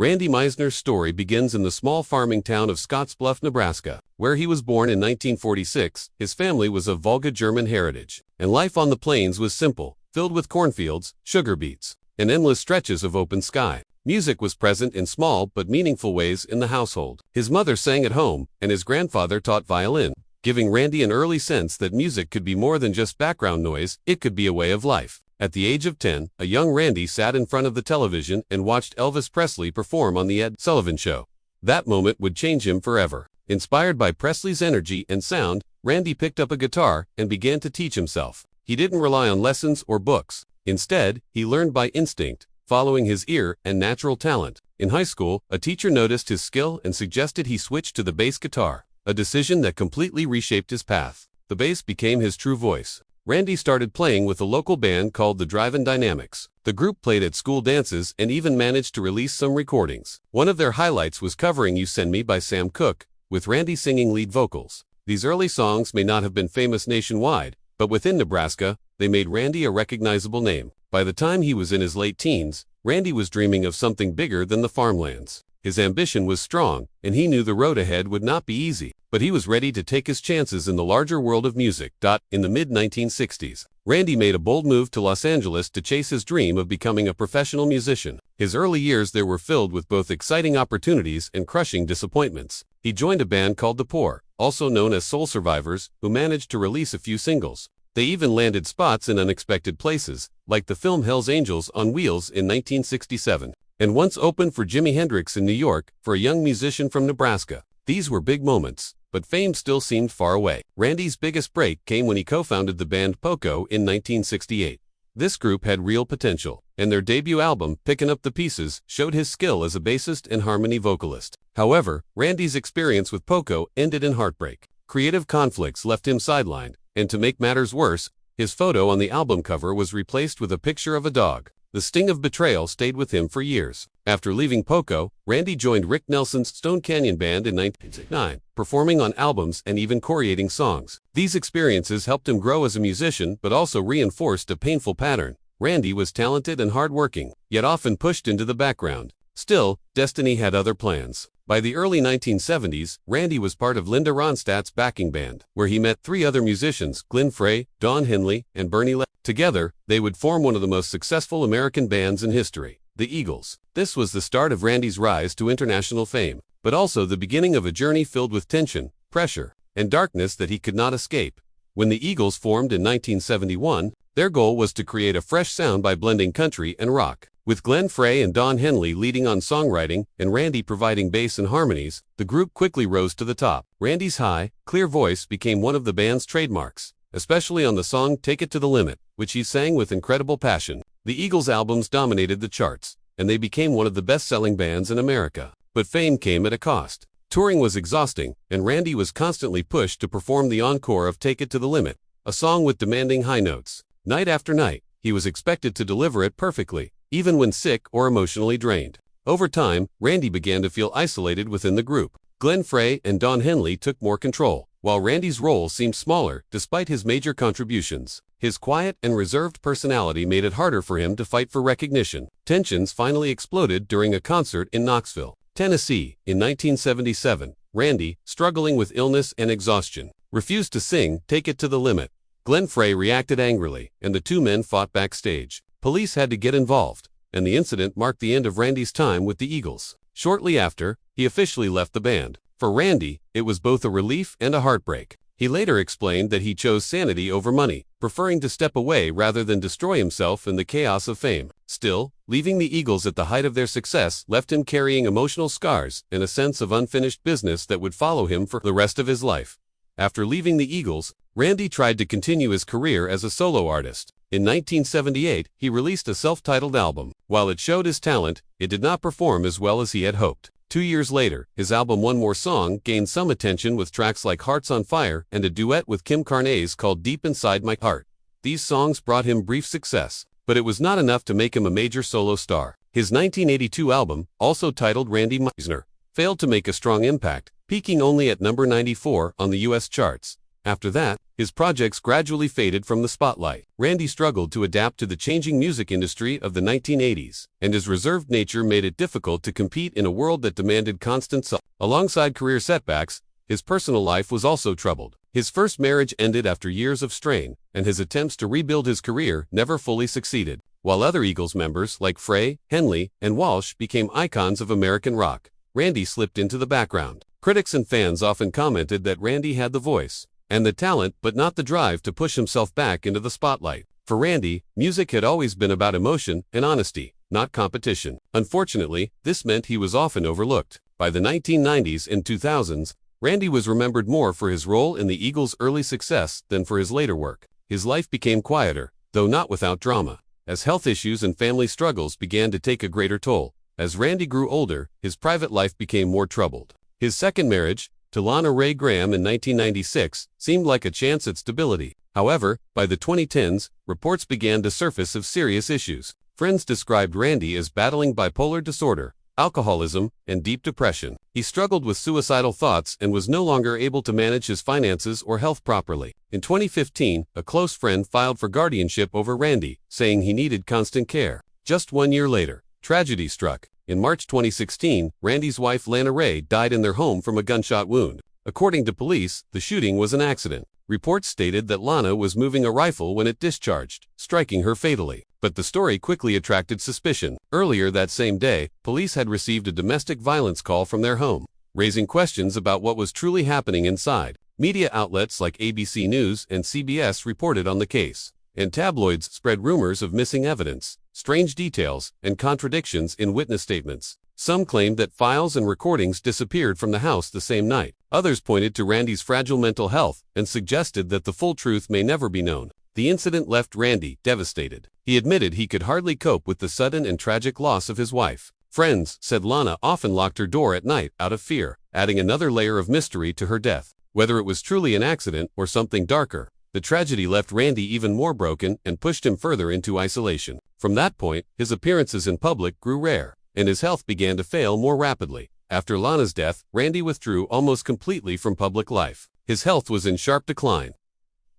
Randy Meisner's story begins in the small farming town of Scottsbluff, Nebraska, where he was born in 1946. His family was of Volga German heritage, and life on the plains was simple, filled with cornfields, sugar beets, and endless stretches of open sky. Music was present in small but meaningful ways in the household. His mother sang at home, and his grandfather taught violin, giving Randy an early sense that music could be more than just background noise, it could be a way of life. At the age of 10, a young Randy sat in front of the television and watched Elvis Presley perform on The Ed Sullivan Show. That moment would change him forever. Inspired by Presley's energy and sound, Randy picked up a guitar and began to teach himself. He didn't rely on lessons or books. Instead, he learned by instinct, following his ear and natural talent. In high school, a teacher noticed his skill and suggested he switch to the bass guitar, a decision that completely reshaped his path. The bass became his true voice. Randy started playing with a local band called the Drive-In Dynamics. The group played at school dances and even managed to release some recordings. One of their highlights was covering You Send Me by Sam Cooke, with Randy singing lead vocals. These early songs may not have been famous nationwide, but within Nebraska, they made Randy a recognizable name. By the time he was in his late teens, Randy was dreaming of something bigger than the farmlands. His ambition was strong, and he knew the road ahead would not be easy, but he was ready to take his chances in the larger world of music. In the mid-1960s, Randy made a bold move to Los Angeles to chase his dream of becoming a professional musician. His early years there were filled with both exciting opportunities and crushing disappointments. He joined a band called The Poor, also known as Soul Survivors, who managed to release a few singles. They even landed spots in unexpected places, like the film Hell's Angels on Wheels in 1967. And once opened for Jimi Hendrix in New York, for a young musician from Nebraska. These were big moments, but fame still seemed far away. Randy's biggest break came when he co-founded the band Poco in 1968. This group had real potential, and their debut album, Pickin' Up the Pieces, showed his skill as a bassist and harmony vocalist. However, Randy's experience with Poco ended in heartbreak. Creative conflicts left him sidelined, and to make matters worse, his photo on the album cover was replaced with a picture of a dog. The sting of betrayal stayed with him for years. After leaving Poco, Randy joined Rick Nelson's Stone Canyon Band in 1969, performing on albums and even co-creating songs. These experiences helped him grow as a musician but also reinforced a painful pattern. Randy was talented and hardworking, yet often pushed into the background. Still, destiny had other plans. By the early 1970s, Randy was part of Linda Ronstadt's backing band, where he met three other musicians, Glenn Frey, Don Henley, and Bernie Le. Together, they would form one of the most successful American bands in history, the Eagles. This was the start of Randy's rise to international fame, but also the beginning of a journey filled with tension, pressure, and darkness that he could not escape. When the Eagles formed in 1971, their goal was to create a fresh sound by blending country and rock. With Glenn Frey and Don Henley leading on songwriting and Randy providing bass and harmonies, the group quickly rose to the top. Randy's high, clear voice became one of the band's trademarks, especially on the song Take It to the Limit, which he sang with incredible passion. The Eagles' albums dominated the charts, and they became one of the best-selling bands in America. But fame came at a cost. Touring was exhausting, and Randy was constantly pushed to perform the encore of Take It to the Limit, a song with demanding high notes. Night after night, he was expected to deliver it perfectly, even when sick or emotionally drained. Over time, Randy began to feel isolated within the group. Glenn Frey and Don Henley took more control, while Randy's role seemed smaller despite his major contributions. His quiet and reserved personality made it harder for him to fight for recognition. Tensions finally exploded during a concert in Knoxville, Tennessee, in 1977. Randy, struggling with illness and exhaustion, refused to sing Take It to the Limit. Glenn Frey reacted angrily, and the two men fought backstage. Police had to get involved, and the incident marked the end of Randy's time with the Eagles. Shortly after, he officially left the band. For Randy, it was both a relief and a heartbreak. He later explained that he chose sanity over money, preferring to step away rather than destroy himself in the chaos of fame. Still, leaving the Eagles at the height of their success left him carrying emotional scars and a sense of unfinished business that would follow him for the rest of his life. After leaving the Eagles, Randy tried to continue his career as a solo artist. In 1978, he released a self-titled album. While it showed his talent, it did not perform as well as he had hoped. 2 years later, his album One More Song gained some attention with tracks like Hearts on Fire and a duet with Kim Carnes called Deep Inside My Heart. These songs brought him brief success, but it was not enough to make him a major solo star. His 1982 album, also titled Randy Meisner, failed to make a strong impact, peaking only at number 94 on the US charts. After that, his projects gradually faded from the spotlight. Randy struggled to adapt to the changing music industry of the 1980s, and his reserved nature made it difficult to compete in a world that demanded constant success. Alongside career setbacks, his personal life was also troubled. His first marriage ended after years of strain, and his attempts to rebuild his career never fully succeeded. While other Eagles members like Frey, Henley, and Walsh became icons of American rock, Randy slipped into the background. Critics and fans often commented that Randy had the voice and the talent but not the drive to push himself back into the spotlight. For Randy, music had always been about emotion and honesty, not competition. Unfortunately, this meant he was often overlooked. By the 1990s and 2000s, Randy was remembered more for his role in the Eagles' early success than for his later work. His life became quieter, though not without drama, as health issues and family struggles began to take a greater toll. As Randy grew older, his private life became more troubled. His second marriage, to Lana Ray Graham in 1996, seemed like a chance at stability. However, by the 2010s, reports began to surface of serious issues. Friends described Randy as battling bipolar disorder, alcoholism, and deep depression. He struggled with suicidal thoughts and was no longer able to manage his finances or health properly. In 2015, a close friend filed for guardianship over Randy, saying he needed constant care. Just 1 year later, tragedy struck. In March 2016, Randy's wife Lana Ray died in their home from a gunshot wound. According to police, the shooting was an accident. Reports stated that Lana was moving a rifle when it discharged, striking her fatally. But the story quickly attracted suspicion. Earlier that same day, police had received a domestic violence call from their home, raising questions about what was truly happening inside. Media outlets like ABC News and CBS reported on the case, and tabloids spread rumors of missing evidence, strange details, and contradictions in witness statements. Some claimed that files and recordings disappeared from the house the same night. Others pointed to Randy's fragile mental health and suggested that the full truth may never be known. The incident left Randy devastated. He admitted he could hardly cope with the sudden and tragic loss of his wife. Friends said Lana often locked her door at night out of fear, adding another layer of mystery to her death. Whether it was truly an accident or something darker, the tragedy left Randy even more broken and pushed him further into isolation. From that point, his appearances in public grew rare, and his health began to fail more rapidly. After Lana's death, Randy withdrew almost completely from public life. His health was in sharp decline,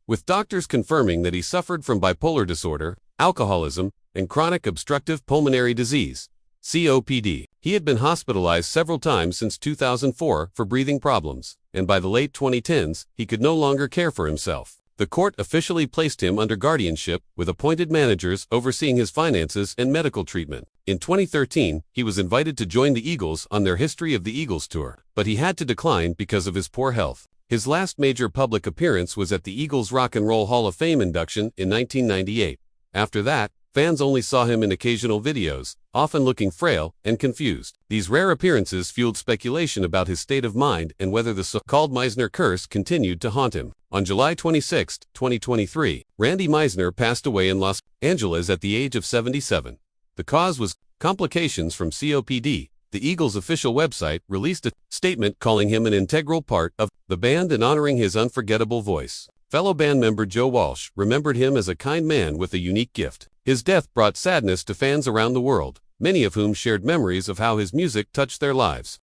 with doctors confirming that he suffered from bipolar disorder, alcoholism, and chronic obstructive pulmonary disease, COPD. He had been hospitalized several times since 2004 for breathing problems, and by the late 2010s, he could no longer care for himself. The court officially placed him under guardianship, with appointed managers overseeing his finances and medical treatment. In 2013, he was invited to join the Eagles on their History of the Eagles tour, but he had to decline because of his poor health. His last major public appearance was at the Eagles Rock and Roll Hall of Fame induction in 1998. After that, fans only saw him in occasional videos, often looking frail and confused. These rare appearances fueled speculation about his state of mind and whether the so-called Meisner curse continued to haunt him. On July 26, 2023, Randy Meisner passed away in Los Angeles at the age of 77. The cause was complications from COPD. The Eagles' official website released a statement calling him an integral part of the band and honoring his unforgettable voice. Fellow band member Joe Walsh remembered him as a kind man with a unique gift. His death brought sadness to fans around the world, many of whom shared memories of how his music touched their lives.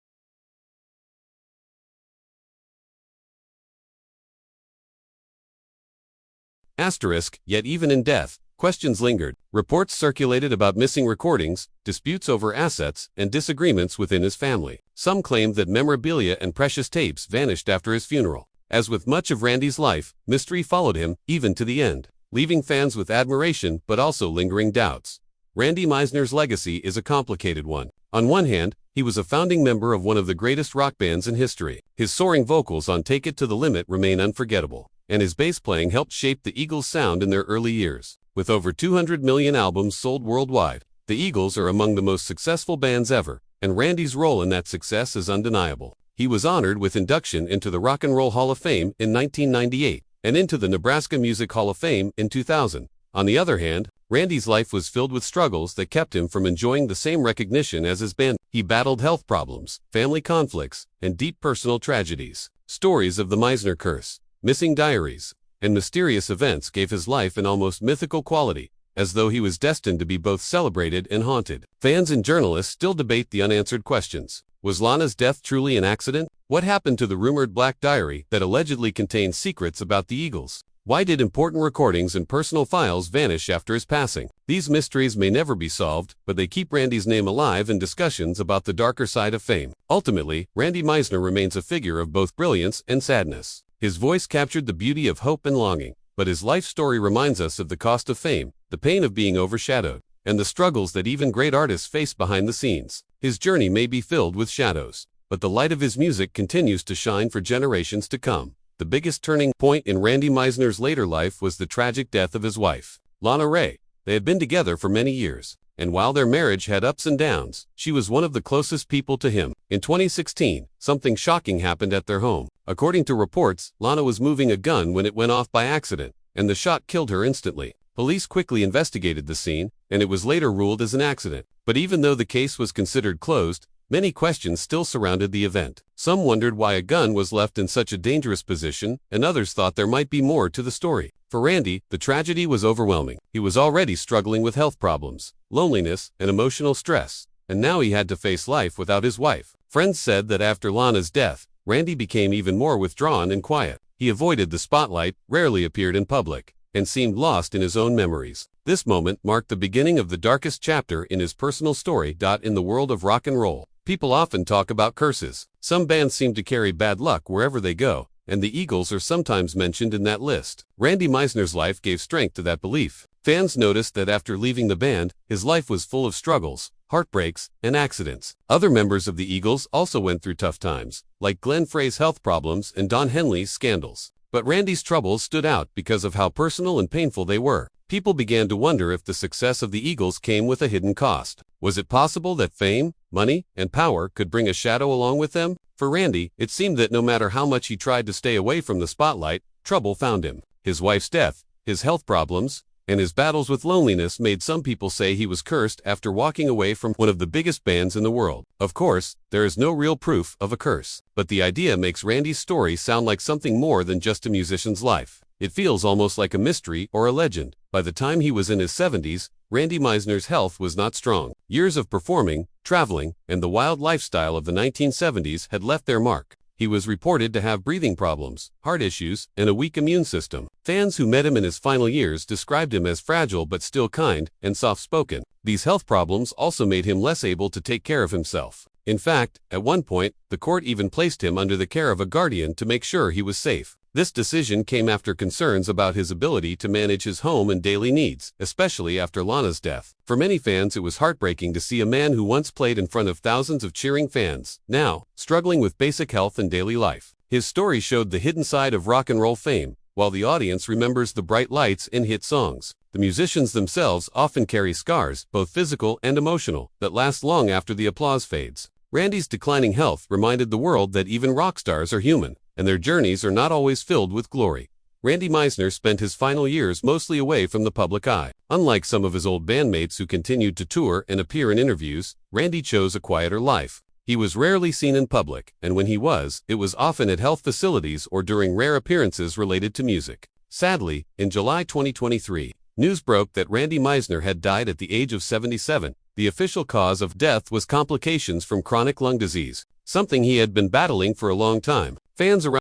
Yet even in death, questions lingered. Reports circulated about missing recordings, disputes over assets, and disagreements within his family. Some claimed that memorabilia and precious tapes vanished after his funeral. As with much of Randy's life, mystery followed him, even to the end, leaving fans with admiration but also lingering doubts. Randy Meisner's legacy is a complicated one. On one hand, he was a founding member of one of the greatest rock bands in history. His soaring vocals on Take It to the Limit remain unforgettable, and his bass playing helped shape the Eagles' sound in their early years. With over 200 million albums sold worldwide, the Eagles are among the most successful bands ever, and Randy's role in that success is undeniable. He was honored with induction into the Rock and Roll Hall of Fame in 1998 and into the Nebraska Music Hall of Fame in 2000. On the other hand, Randy's life was filled with struggles that kept him from enjoying the same recognition as his band. He battled health problems, family conflicts, and deep personal tragedies. Stories of the Meisner curse, missing diaries, and mysterious events gave his life an almost mythical quality, as though he was destined to be both celebrated and haunted. Fans and journalists still debate the unanswered questions. Was Lana's death truly an accident, What happened to the rumored Black Diary that allegedly contained secrets about the Eagles? Why did important recordings and personal files vanish after his passing? These mysteries may never be solved, but they keep Randy's name alive in discussions about the darker side of fame. Ultimately, Randy Meisner remains a figure of both brilliance and sadness. His voice captured the beauty of hope and longing, but his life story reminds us of the cost of fame, the pain of being overshadowed, and the struggles that even great artists face behind the scenes. His journey may be filled with shadows, but the light of his music continues to shine for generations to come. The biggest turning point in Randy Meisner's later life was the tragic death of his wife, Lana Ray. They had been together for many years, and while their marriage had ups and downs, she was one of the closest people to him. In 2016, something shocking happened at their home. According to reports, Lana was moving a gun when it went off by accident, and the shot killed her instantly. Police quickly investigated the scene, and it was later ruled as an accident. But even though the case was considered closed, many questions still surrounded the event. Some wondered why a gun was left in such a dangerous position, and others thought there might be more to the story. For Randy, the tragedy was overwhelming. He was already struggling with health problems, loneliness, and emotional stress, and now he had to face life without his wife. Friends said that after Lana's death, Randy became even more withdrawn and quiet. He avoided the spotlight, rarely appeared in public, and seemed lost in his own memories. This moment marked the beginning of the darkest chapter in his personal story. In the world of rock and roll, people often talk about curses. Some bands seem to carry bad luck wherever they go, and the Eagles are sometimes mentioned in that list. Randy Meisner's life gave strength to that belief. Fans noticed that after leaving the band, his life was full of struggles, heartbreaks, and accidents. Other members of the Eagles also went through tough times, like Glenn Frey's health problems and Don Henley's scandals. But Randy's troubles stood out because of how personal and painful they were. People began to wonder if the success of the Eagles came with a hidden cost. Was it possible that fame, money, and power could bring a shadow along with them? For Randy, it seemed that no matter how much he tried to stay away from the spotlight, trouble found him. His wife's death, his health problems, and his battles with loneliness made some people say he was cursed after walking away from one of the biggest bands in the world. Of course, there is no real proof of a curse, but the idea makes Randy's story sound like something more than just a musician's life. It feels almost like a mystery or a legend. By the time he was in his 70s, Randy Meisner's health was not strong. Years of performing, traveling, and the wild lifestyle of the 1970s had left their mark. He was reported to have breathing problems, heart issues, and a weak immune system. Fans who met him in his final years described him as fragile but still kind and soft-spoken. These health problems also made him less able to take care of himself. In fact, at one point, the court even placed him under the care of a guardian to make sure he was safe. This decision came after concerns about his ability to manage his home and daily needs, especially after Lana's death. For many fans, it was heartbreaking to see a man who once played in front of thousands of cheering fans, now struggling with basic health and daily life. His story showed the hidden side of rock and roll fame, while the audience remembers the bright lights and hit songs. The musicians themselves often carry scars, both physical and emotional, that last long after the applause fades. Randy's declining health reminded the world that even rock stars are human, and their journeys are not always filled with glory. Randy Meisner spent his final years mostly away from the public eye. Unlike some of his old bandmates who continued to tour and appear in interviews, Randy chose a quieter life. He was rarely seen in public, and when he was, it was often at health facilities or during rare appearances related to music. Sadly, in July 2023, news broke that Randy Meisner had died at the age of 77. The official cause of death was complications from chronic lung disease, something he had been battling for a long time. Fans around